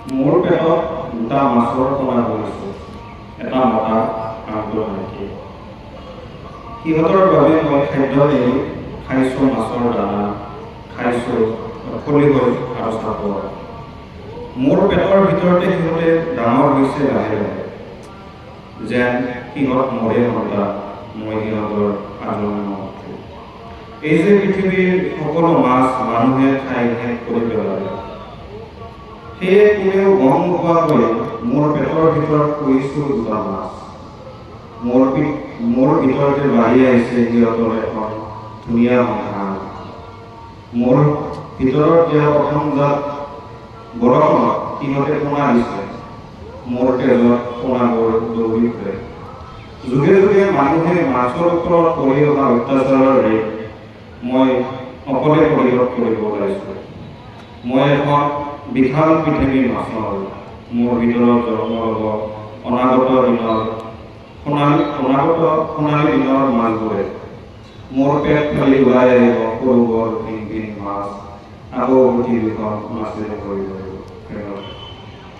মোৰ পেটত দুটা মাছৰ কণা বনাইছোঁ, এটা মতা আনটো মাইকী। সিহঁতৰ বাবে মই খাদ্য এৰি খাইছোঁ মাছৰ দানা, খাইছোঁ খলিহৈ আৰু চাপৰ। মোৰ পেটৰ ভিতৰতে সিহঁতে ডাঙৰ হৈছে লাহে লাহে, যেন সিহঁত মৰে নতা, মই সিহঁতৰ আজন্ম নথো। এই যে পৃথিৱীৰ সকলো মাছ মানুহে খাই শেষ কৰি পেলালে, সেয়ে কোনেও গম নোপোৱাকৈ মোৰ পেটৰ ভিতৰত কৰিছোঁ দুটা মাছ। মোৰ ভিতৰতে বাঢ়ি আহিছে সিহঁতৰ এখন ধুনীয়া সংসাৰ। মোৰ ভিতৰত দিয়া প্ৰথম জাত বৰষুণত সিহঁতে পোনা দিছে, মোৰ তেজত পোনাবোৰ দৌৰি ফুৰে। যুগে যুগে মানুহে মাছৰ ওপৰত কৰি অহা অত্যাচাৰৰ ৰেট মই অকলে প্ৰতিৰোধ কৰিব ওলাইছোঁ। মই এখন বিশাল পৃথিৱীৰ মাছৰ, মোৰ ভিতৰত জন্ম ল'ব অনাগত সোণালী দিনৰ মাছবোৰে। মোৰ পেট ফালি ওলাই আহিব সৰু বৰ ভিন ভিন মাছ, আকৌ পৃথিৱীখন মাছেৰে ভৰি পৰিব।